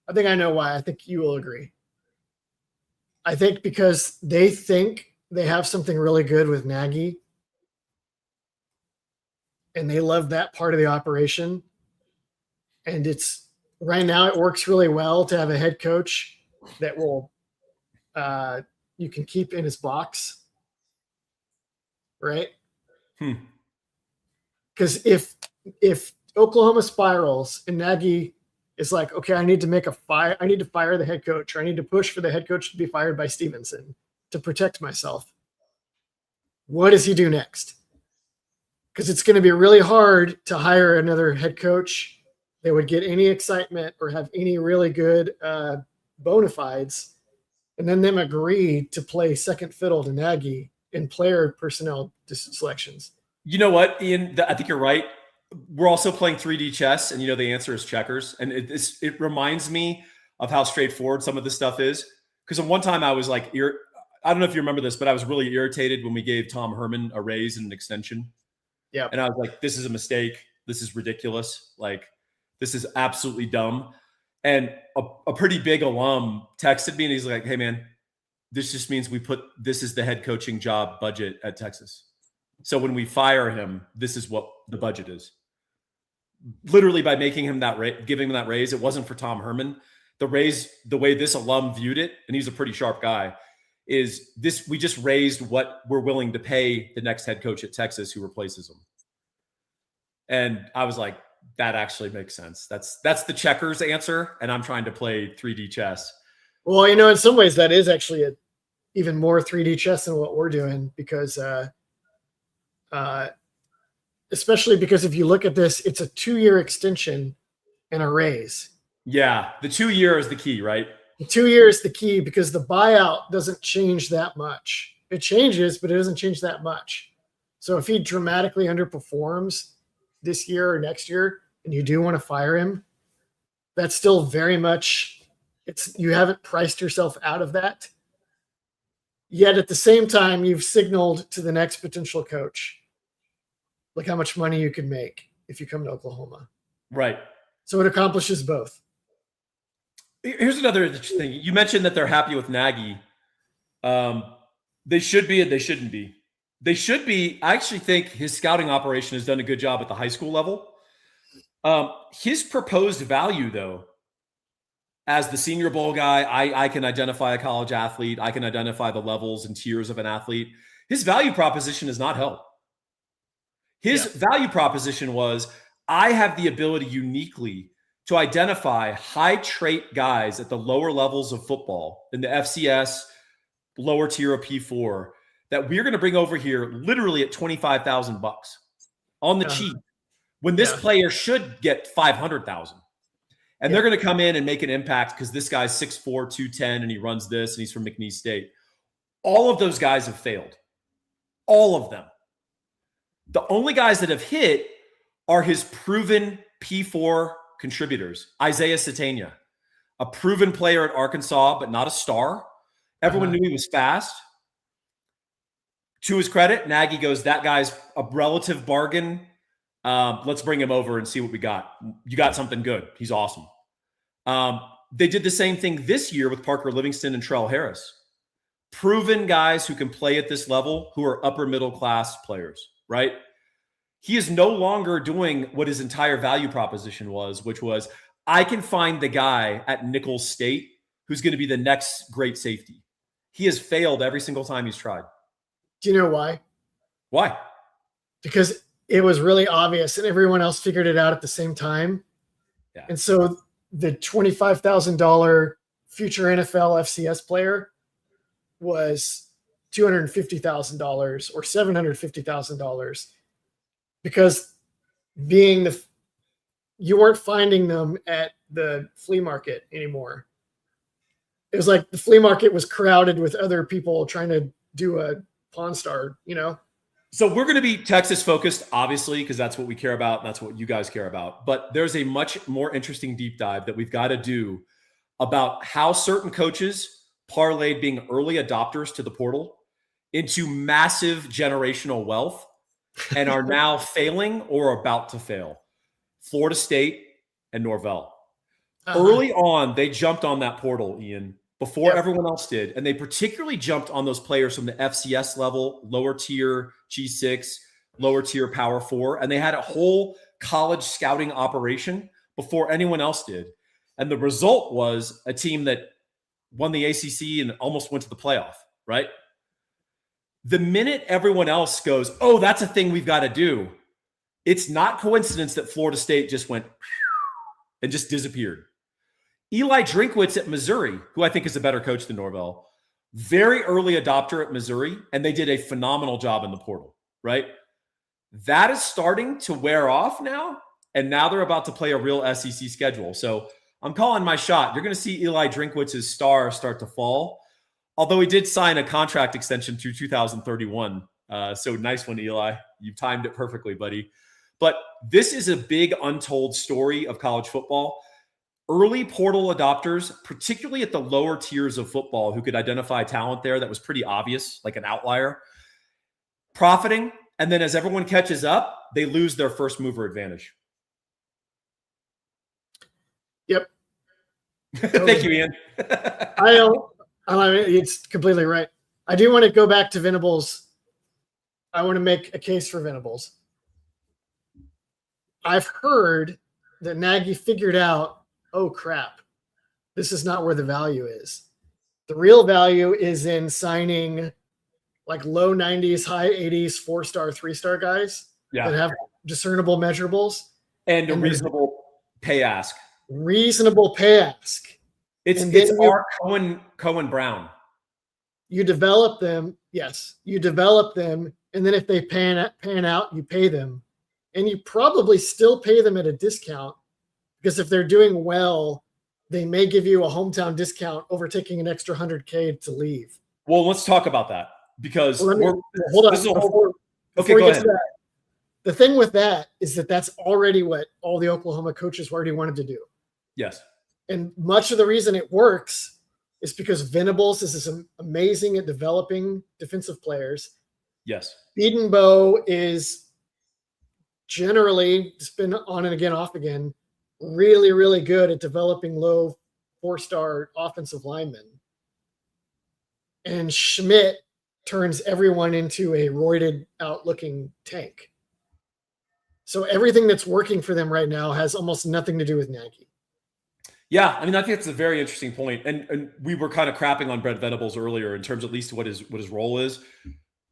[SPEAKER 2] I think I know why. I think you will agree. I think because they think they have something really good with Nagy, and they love that part of the operation. And it's right now it works really well to have a head coach that will you can keep in his box, right? Because if Oklahoma spirals and Nagy is like, okay, I need to fire the head coach, or I need to push for the head coach to be fired by Stevenson to protect myself. What does he do next? Because it's going to be really hard to hire another head coach that would get any excitement or have any really good bona fides, and then them agree to play second fiddle to Nagy in player personnel selections.
[SPEAKER 1] You know what, Ian? I think you're right. We're also playing 3D chess, and the answer is checkers. And it reminds me of how straightforward some of this stuff is. Because at one time I was like, I don't know if you remember this, but I was really irritated when we gave Tom Herman a raise and an extension.
[SPEAKER 2] Yeah.
[SPEAKER 1] And I was like, this is a mistake. This is ridiculous. Like, this is absolutely dumb. And a pretty big alum texted me and he's like, hey man, this just means this is the head coaching job budget at Texas. So when we fire him, this is what the budget is. Literally by making him giving him that raise, it wasn't for Tom Herman. The raise, the way this alum viewed it, and he's a pretty sharp guy, is this: we just raised what we're willing to pay the next head coach at Texas who replaces him. And I was like, that actually makes sense. That's the checkers answer, and I'm trying to play 3D chess.
[SPEAKER 2] Well, in some ways that is actually even more 3D chess than what we're doing, because especially because if you look at this, it's a 2-year extension and a raise.
[SPEAKER 1] Yeah, the 2-year is the key, right?
[SPEAKER 2] The 2 years is the key, because the buyout doesn't change that much. It changes, but it doesn't change that much. So if he dramatically underperforms this year or next year, and you do want to fire him, that's still very much, you haven't priced yourself out of that. Yet at the same time, you've signaled to the next potential coach, look how much money you could make if you come to Oklahoma.
[SPEAKER 1] Right.
[SPEAKER 2] So it accomplishes both.
[SPEAKER 1] Here's another thing. You mentioned that they're happy with Nagy. They should be and they shouldn't be. They should be. I actually think his scouting operation has done a good job at the high school level. His proposed value, though, as the Senior Bowl guy, I can identify a college athlete. I can identify the levels and tiers of an athlete. His value proposition is not held. His value proposition was, I have the ability uniquely to identify high trait guys at the lower levels of football in the FCS, lower tier of P4 that we're going to bring over here literally at $25,000 on the cheap when this player should get 500,000. And they're going to come in and make an impact because this guy's 6'4", 210, and he runs this, and he's from McNeese State. All of those guys have failed. All of them. The only guys that have hit are his proven P4 contributors. Isaiah Satania, a proven player at Arkansas, but not a star. Everyone knew he was fast. To his credit, Nagy goes, that guy's a relative bargain. Let's bring him over and see what we got. You got something good. He's awesome. They did the same thing this year with Parker Livingston and Trell Harris. Proven guys who can play at this level, who are upper middle class players, right? He is no longer doing what his entire value proposition was, which was, I can find the guy at Nicholls State who's going to be the next great safety. He has failed every single time he's tried.
[SPEAKER 2] Do you know why?
[SPEAKER 1] Why?
[SPEAKER 2] Because it was really obvious and everyone else figured it out at the same time. Yeah. And so the $25,000 future NFL FCS player was $250,000 or $750,000 because you weren't finding them at the flea market anymore. It was like the flea market was crowded with other people trying to do a Pawn Star,
[SPEAKER 1] So we're going to be Texas focused, obviously, because that's what we care about. And that's what you guys care about. But there's a much more interesting deep dive that we've got to do about how certain coaches parlayed being early adopters to the portal into massive generational wealth and are now failing or about to fail. Florida State and Norvell. Early on, they jumped on that portal, Ian, before everyone else did. And they particularly jumped on those players from the FCS level, lower tier G6, lower tier Power 4. And they had a whole college scouting operation before anyone else did. And the result was a team that won the ACC and almost went to the playoff, right? The minute everyone else goes, oh, that's a thing we've got to do, it's not coincidence that Florida State just went and just disappeared. Eli Drinkwitz at Missouri, who I think is a better coach than Norvell, very early adopter at Missouri, and they did a phenomenal job in the portal, right? That is starting to wear off now, and now they're about to play a real SEC schedule. So I'm calling my shot. You're going to see Eli Drinkwitz's star start to fall, although he did sign a contract extension through 2031. So nice one, Eli. You timed it perfectly, buddy. But this is a big untold story of college football. Early portal adopters, particularly at the lower tiers of football, who could identify talent there that was pretty obvious, like an outlier, profiting. And then as everyone catches up, they lose their first mover advantage.
[SPEAKER 2] Yep.
[SPEAKER 1] Thank you, Ian.
[SPEAKER 2] I mean, it's completely right. I do want to go back to Venables. I want to make a case for Venables. I've heard that Nagy figured out, oh crap, this is not where the value is. The real value is in signing like low 90s, high 80s, 4-star, 3-star guys that have discernible measurables.
[SPEAKER 1] And a reasonable pay ask.
[SPEAKER 2] Reasonable pay ask.
[SPEAKER 1] It's our Cohen Brown.
[SPEAKER 2] You develop them. Yes, you develop them. And then if they pan out, you pay them. And you probably still pay them at a discount because if they're doing well, they may give you a hometown discount over taking an extra $100K to leave.
[SPEAKER 1] Well, let's talk about that because
[SPEAKER 2] hold on. Before
[SPEAKER 1] go ahead.
[SPEAKER 2] The thing with that is that that's already what all the Oklahoma coaches already wanted to do.
[SPEAKER 1] Yes.
[SPEAKER 2] And much of the reason it works is because Venables is amazing at developing defensive players.
[SPEAKER 1] Yes.
[SPEAKER 2] Bedenbaugh is generally, it's been on and again, off again, really, really good at developing low 4-star offensive linemen. And Schmidt turns everyone into a roided out looking tank. So everything that's working for them right now has almost nothing to do with Nagy.
[SPEAKER 1] Yeah, I mean, I think that's a very interesting point. And we were kind of crapping on Brent Venables earlier in terms of at least what his role is.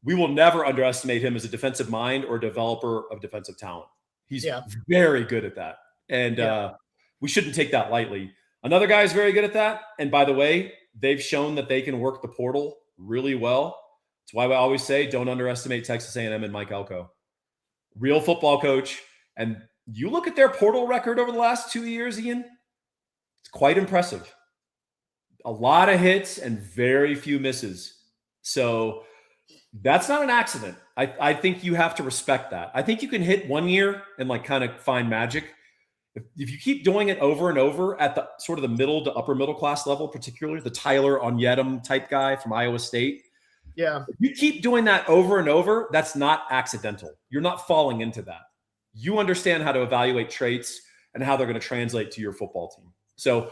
[SPEAKER 1] We will never underestimate him as a defensive mind or developer of defensive talent. He's
[SPEAKER 2] Yeah.
[SPEAKER 1] very good at that. And we shouldn't take that lightly. Another guy is very good at that. And by the way, they've shown that they can work the portal really well. That's why I always say don't underestimate Texas A&M and Mike Elko. Real football coach. And you look at their portal record over the last 2 years, Ian, it's quite impressive. A lot of hits and very few misses. So that's not an accident. I think you have to respect that. I think you can hit 1 year and like kind of find magic. If you keep doing it over and over at the sort of the middle to upper middle class level, particularly the Tyler Onyedem type guy from Iowa State.
[SPEAKER 2] Yeah.
[SPEAKER 1] If you keep doing that over and over, that's not accidental. You're not falling into that. You understand how to evaluate traits and how they're going to translate to your football team. So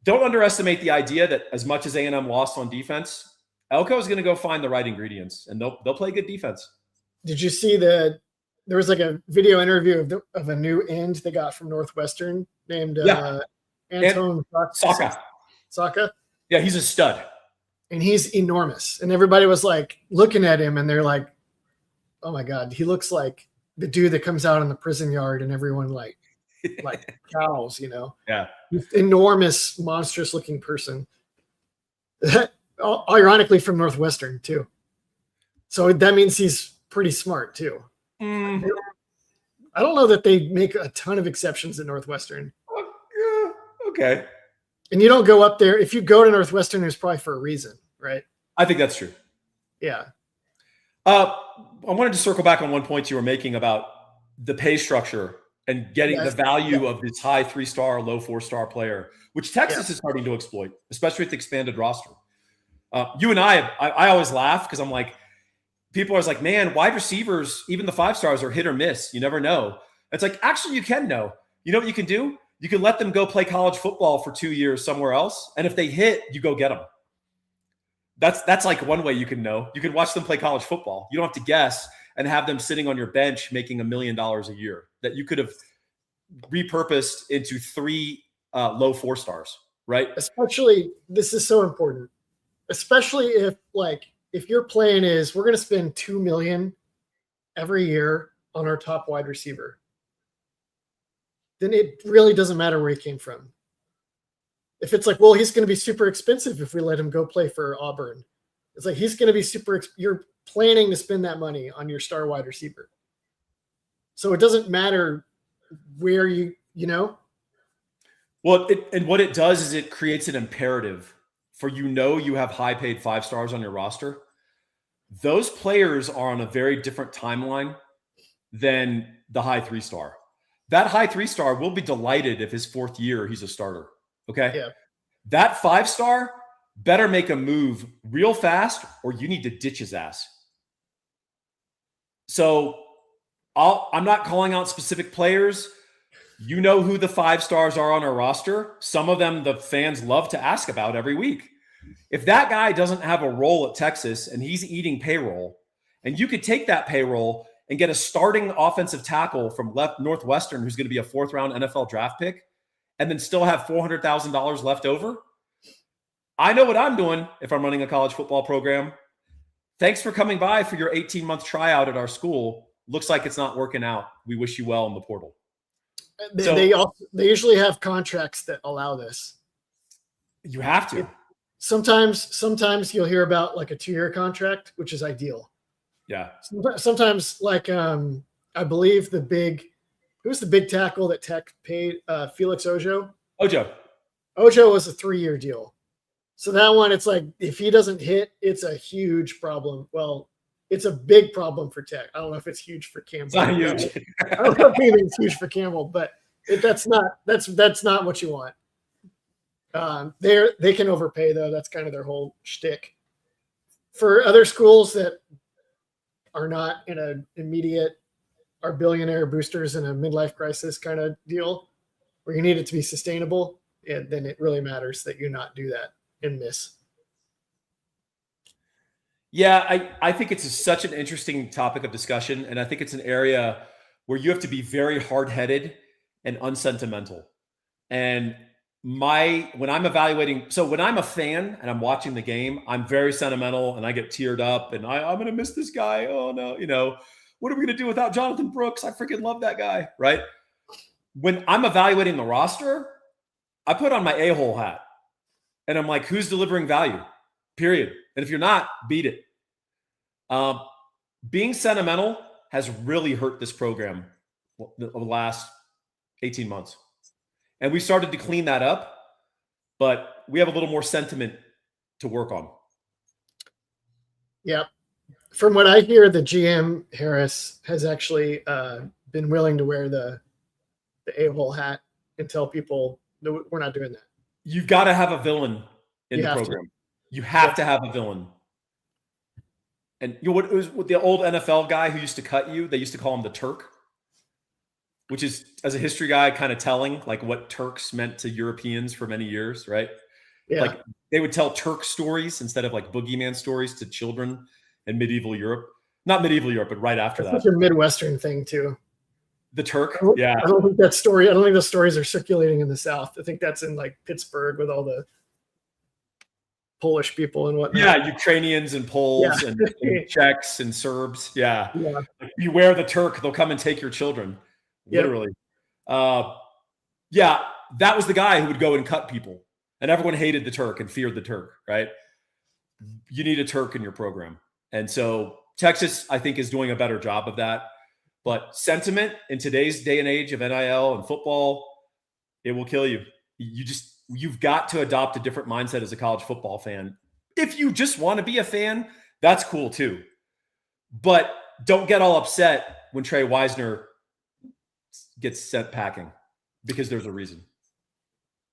[SPEAKER 1] don't underestimate the idea that as much as A&M lost on defense, Elko is going to go find the right ingredients, and they'll play good defense.
[SPEAKER 2] Did you see there was like a video interview of a new end they got from Northwestern named Anton Saka?
[SPEAKER 1] Yeah, he's a stud.
[SPEAKER 2] And he's enormous. And everybody was like looking at him and they're like, oh my God, he looks like the dude that comes out in the prison yard and everyone like cows, you know?
[SPEAKER 1] Yeah.
[SPEAKER 2] Enormous, monstrous looking person. Ironically from Northwestern too. So that means he's pretty smart too. I don't know that they make a ton of exceptions at Northwestern.
[SPEAKER 1] Okay.
[SPEAKER 2] And you don't go up there. If you go to Northwestern, it's probably for a reason, right?
[SPEAKER 1] I think that's true.
[SPEAKER 2] Yeah.
[SPEAKER 1] I wanted to circle back on one point you were making about the pay structure and getting the value of this high 3-star, low 4-star player, which Texas is starting to exploit, especially with the expanded roster. You and I always laugh because I'm like, people are like, man, wide receivers, even the 5-stars are hit or miss. You never know. It's like, actually, you can know. You know what you can do? You can let them go play college football for 2 years somewhere else. And if they hit, you go get them. That's like one way you can know. You can watch them play college football. You don't have to guess and have them sitting on your bench making $1 million a year that you could have repurposed into 3 low 4-stars, right?
[SPEAKER 2] Especially, this is so important. Especially if your plan is we're going to spend $2 million every year on our top wide receiver, then it really doesn't matter where he came from. If it's like, well, he's going to be super expensive if we let him go play for Auburn. It's like he's going to be you're planning to spend that money on your star wide receiver. So it doesn't matter where you know.
[SPEAKER 1] Well, and what it does is it creates an imperative for you have high paid 5-stars on your roster. Those players are on a very different timeline than the high 3-star. That high 3-star will be delighted if his 4th year he's a starter. Okay.
[SPEAKER 2] Yeah.
[SPEAKER 1] That 5-star better make a move real fast or you need to ditch his ass. So I'm not calling out specific players. You know who the 5-stars are on our roster. Some of them the fans love to ask about every week. If that guy doesn't have a role at Texas and he's eating payroll, and you could take that payroll and get a starting offensive tackle from Northwestern who's going to be a 4th-round NFL draft pick and then still have $400,000 left over, I know what I'm doing if I'm running a college football program. Thanks for coming by for your 18-month tryout at our school. Looks like it's not working out. We wish you well in the portal.
[SPEAKER 2] They usually have contracts that allow this.
[SPEAKER 1] You have to.
[SPEAKER 2] Sometimes you'll hear about like a 2-year contract, which is ideal.
[SPEAKER 1] Yeah.
[SPEAKER 2] Sometimes I believe who's the big tackle that Tech paid? Felix Ojo.
[SPEAKER 1] Ojo
[SPEAKER 2] was a 3-year deal. So that one, it's like if he doesn't hit, it's a huge problem. Well, it's a big problem for Tech. I don't know if it's huge for Campbell.
[SPEAKER 1] It's not huge.
[SPEAKER 2] I don't know if it's huge for Campbell, but that's not what you want. They can overpay though. That's kind of their whole shtick. For other schools that are not in an immediate, are billionaire boosters in a midlife crisis kind of deal, where you need it to be sustainable, then it really matters that you not do that and miss.
[SPEAKER 1] Yeah, I think it's such an interesting topic of discussion, and I think it's an area where you have to be very hard-headed and unsentimental. And when I'm evaluating, so when I'm a fan and I'm watching the game, I'm very sentimental and I get teared up and I'm going to miss this guy. Oh no, What are we going to do without Jonathan Brooks? I freaking love that guy, right? When I'm evaluating the roster, I put on my a-hole hat and I'm like, who's delivering value? Period. And if you're not, beat it. Being sentimental has really hurt this program the last 18 months. And we started to clean that up, but we have a little more sentiment to work on.
[SPEAKER 2] Yep. From what I hear, the GM Harris has actually been willing to wear the a-hole hat and tell people that we're not doing that.
[SPEAKER 1] You've got to have a villain in the program. You have to have a villain. And you know what? It was with the old NFL guy who used to cut you. They used to call him the Turk, which is, as a history guy, kind of telling, like what Turks meant to Europeans for many years, right?
[SPEAKER 2] Yeah.
[SPEAKER 1] Like they would tell Turk stories instead of like boogeyman stories to children in medieval Europe. Not medieval Europe, but right after
[SPEAKER 2] That's
[SPEAKER 1] that.
[SPEAKER 2] such a Midwestern thing too.
[SPEAKER 1] The Turk,
[SPEAKER 2] I don't think that story. I don't think those stories are circulating in the South. I think that's in like Pittsburgh with all the Polish people and whatnot.
[SPEAKER 1] Yeah, Ukrainians and Poles and Czechs and Serbs. Yeah. If you wear the Turk, they'll come and take your children. Literally. Yeah, that was the guy who would go and cut people. And everyone hated the Turk and feared the Turk, right? You need a Turk in your program. And so Texas, I think, is doing a better job of that. But sentiment in today's day and age of NIL and football, it will kill you. You've got to adopt a different mindset as a college football fan. If you just want to be a fan, that's cool too. But don't get all upset when Trey Wisner gets sent packing, because there's a reason.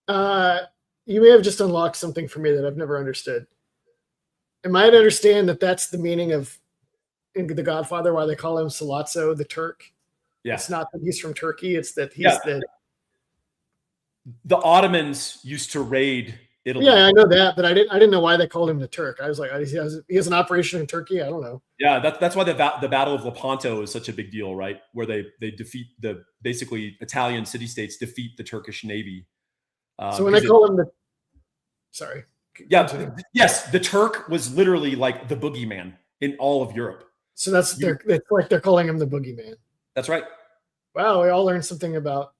[SPEAKER 2] You may have just unlocked something for me that I've never understood. Am I to understand that that's the meaning of in The Godfather, why they call him Sollozzo, the Turk?
[SPEAKER 1] Yeah.
[SPEAKER 2] It's not that he's from Turkey. It's that he's
[SPEAKER 1] the Ottomans used to raid Italy.
[SPEAKER 2] Yeah, I know that, but I didn't know why they called him the Turk. I was like, he has an operation in Turkey. I don't know. Yeah,
[SPEAKER 1] that's why the Battle of Lepanto is such a big deal, right? Where they defeat the basically Italian city-states defeat the Turkish navy.
[SPEAKER 2] So when they call him
[SPEAKER 1] yes, the Turk was literally like the boogeyman in all of Europe.
[SPEAKER 2] So it's like they're calling him the boogeyman.
[SPEAKER 1] That's right.
[SPEAKER 2] Wow, we all learned something about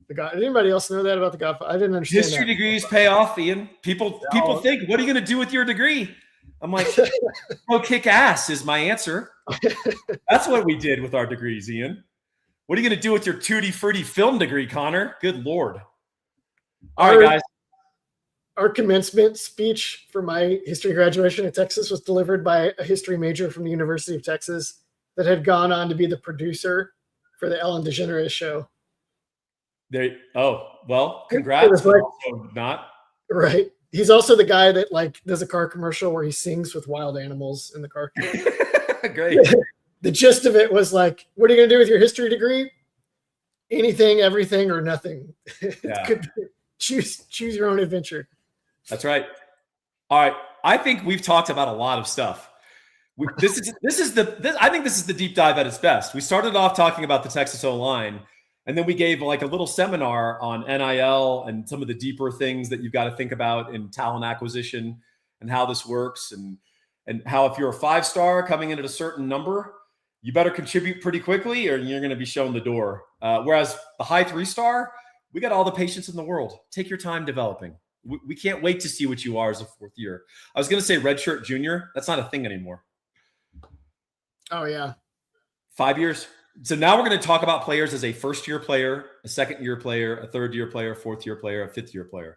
[SPEAKER 2] the God. Did anybody else know that about the Godfather? I didn't understand.
[SPEAKER 1] History degrees pay off, Ian. People think, what are you going to do with your degree? I'm like, go kick ass is my answer. That's what we did with our degrees, Ian. What are you going to do with your tutti frutti film degree, Connor? Good Lord. All right, guys.
[SPEAKER 2] Our commencement speech for my history graduation at Texas was delivered by a history major from the University of Texas that had gone on to be the producer for the Ellen DeGeneres show.
[SPEAKER 1] Congrats. Not
[SPEAKER 2] right. He's also the guy that like does a car commercial where he sings with wild animals in the car.
[SPEAKER 1] Great.
[SPEAKER 2] The gist of it was like, what are you going to do with your history degree? Anything, everything, or nothing.
[SPEAKER 1] Yeah.
[SPEAKER 2] Choose your own adventure.
[SPEAKER 1] That's right. All right. I think we've talked about a lot of stuff. I think this is the deep dive at its best. We started off talking about the Texas O-line, and then we gave like a little seminar on NIL and some of the deeper things that you've got to think about in talent acquisition and how this works, and how if you're a 5-star coming in at a certain number, you better contribute pretty quickly or you're going to be shown the door. Whereas the high 3-star, we got all the patience in the world. Take your time developing. We can't wait to see what you are as a 4th year. I was going to say redshirt junior. That's not a thing anymore.
[SPEAKER 2] Oh, yeah.
[SPEAKER 1] 5 years. So now we're going to talk about players as a 1st-year player, a 2nd-year player, a 3rd-year player, a 4th-year player, a 5th-year player.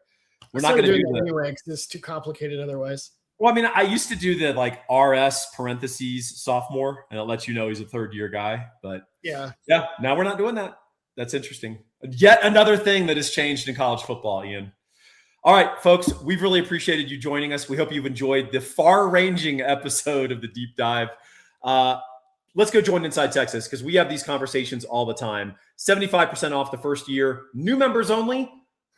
[SPEAKER 1] We're not going to do that
[SPEAKER 2] anyway because it's too complicated otherwise.
[SPEAKER 1] Well, I mean, I used to do the like RS parentheses sophomore, and it lets you know he's a 3rd-year guy. But yeah, now we're not doing that. That's interesting. Yet another thing that has changed in college football, Ian. All right, folks, we've really appreciated you joining us. We hope you've enjoyed the far-ranging episode of the Deep Dive. Let's go join Inside Texas because we have these conversations all the time. 75% off the 1st year. New members only.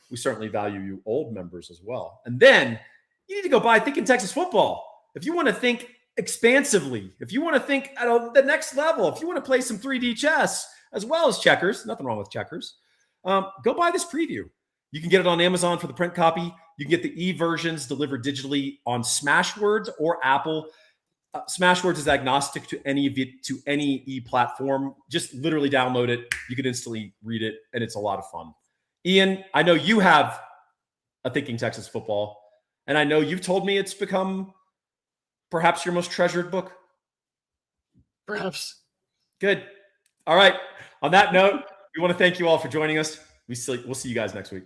[SPEAKER 1] We certainly value you old members as well. And then you need to go buy Thinking Texas Football. If you want to think expansively, if you want to think at the next level, if you want to play some 3D chess as well as checkers, nothing wrong with checkers, go buy this preview. You can get it on Amazon for the print copy. You can get the e-versions delivered digitally on Smashwords or Apple. Smashwords is agnostic to any e-platform. Just literally download it. You can instantly read it, and it's a lot of fun. Ian, I know you have a Thinking Texas Football, and I know you've told me it's become perhaps your most treasured book.
[SPEAKER 2] Perhaps.
[SPEAKER 1] Good. All right. On that note, we want to thank you all for joining us. We'll see you guys next week.